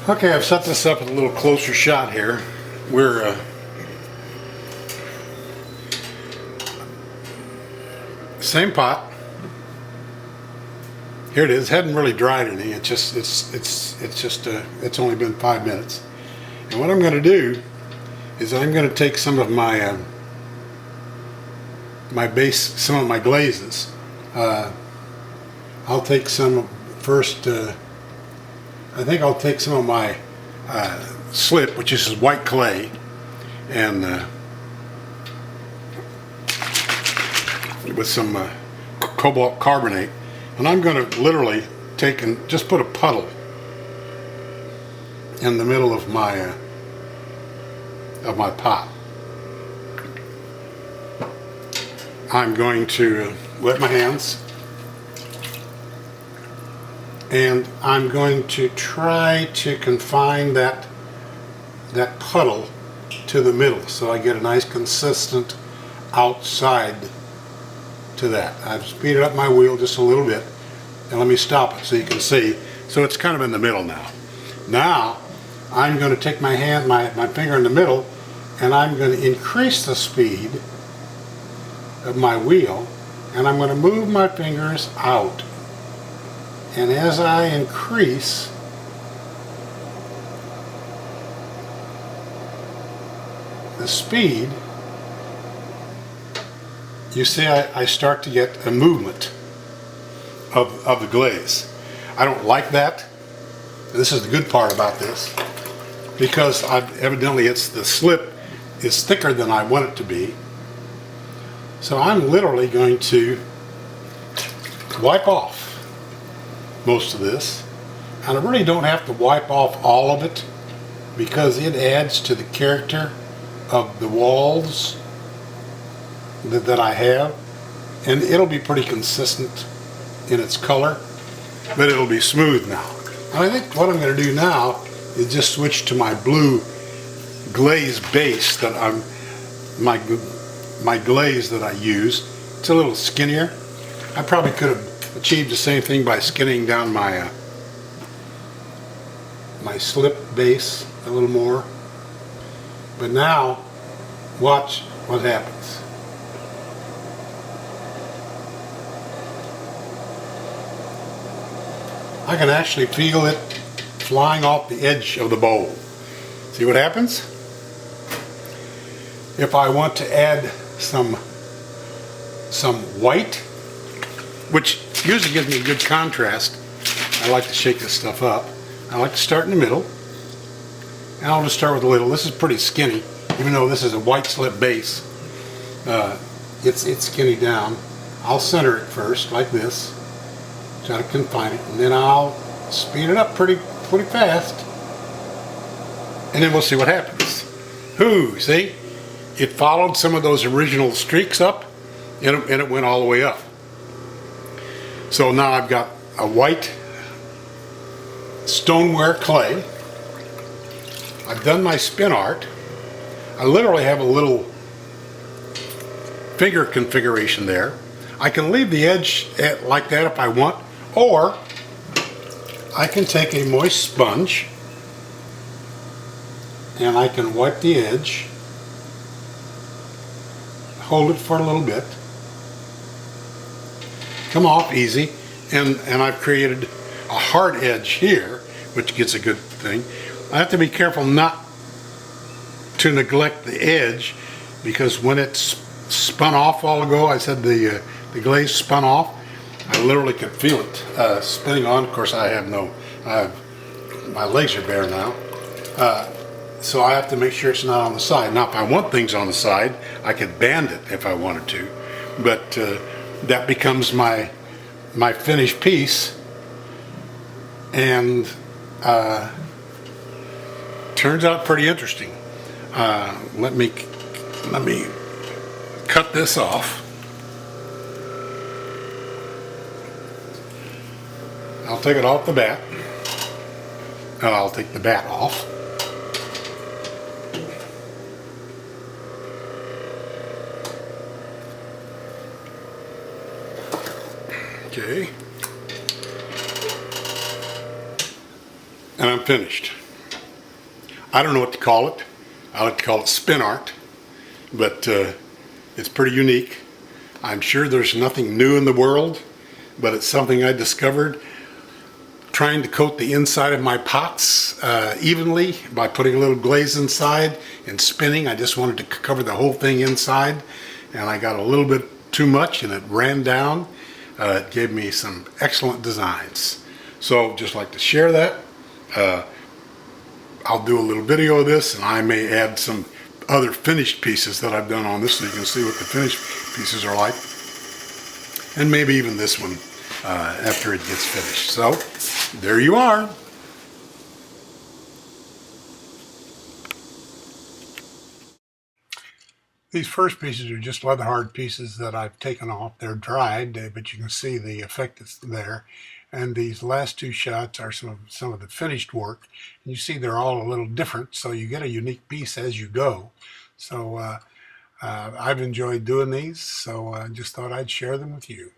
Okay, I've set this up with a little closer shot here. We're same pot. Here it is. Hadn't really dried any. It's only been 5 minutes. And what I'm going to do is I'm going to take some of my some of my glazes. I'll take some first. I think I'll take some of my slip, which is white clay, and with some cobalt carbonate, and I'm going to literally take and just put a puddle in the middle of my pot. I'm going to wet my hands, and I'm going to try to confine that puddle to the middle so I get a nice consistent outside to that. I've speeded up my wheel just a little bit, and let me stop it so you can see. So it's kind of in the middle now. Now I'm going to take my hand, my finger in the middle, and I'm going to increase the speed of my wheel, and I'm going to move my fingers out. And as I increase, the speed, you see I start to get a movement of the glaze. I don't like that. This is the good part about this, because evidently the slip is thicker than I want it to be. So I'm literally going to wipe off most of this, and I really don't have to wipe off all of it because it adds to the character of the walls that I have, and it'll be pretty consistent in its color, but it'll be smooth now. And I think what I'm going to do now is just switch to my blue glaze base that my glaze that I use. It's a little skinnier. I probably could have achieved the same thing by skinning down my my slip base a little more. But now, watch what happens. I can actually feel it flying off the edge of the bowl. See what happens? If I want to add some white, which usually gives me a good contrast, I like to shake this stuff up. I like to start in the middle, and I'll just start with a little. This is pretty skinny, even though this is a white slip base. It's skinny down. I'll center it first, like this. Try to confine it, and then I'll speed it up pretty fast, and then we'll see what happens. See? It followed some of those original streaks up, and it went all the way up. So now I've got a white stoneware clay. I've done my spin art. I literally have a little finger configuration there. I can leave the edge like that if I want, or I can take a moist sponge and I can wipe the edge, hold it for a little bit, come off easy, and I've created a hard edge here, which gets a good thing. I have to be careful not to neglect the edge, because when it's spun off a while ago, I said the glaze spun off, I literally could feel it spinning on. Of course, my legs are bare now, so I have to make sure it's not on the side. Now, if I want things on the side, I could band it if I wanted to, but that becomes my finished piece, and turns out pretty interesting. Let me cut this off. I'll take it off the bat. I'll take the bat off. Okay. and I'm finished. I don't know what to call it. I like to call it spin art, but it's pretty unique. I'm sure there's nothing new in the world, but it's something I discovered trying to coat the inside of my pots evenly by putting a little glaze inside and spinning. I just wanted to cover the whole thing inside, and I got a little bit too much and it ran down. It gave me some excellent designs. So just like to share that. I'll do a little video of this, and I may add some other finished pieces that I've done on this so you can see what the finished pieces are like. And maybe even this one after it gets finished. So there you are. These first pieces are just leather hard pieces that I've taken off. They're dried, but you can see the effect that's there. And these last two shots are some of the finished work. And you see they're all a little different, so you get a unique piece as you go. So I've enjoyed doing these, so I just thought I'd share them with you.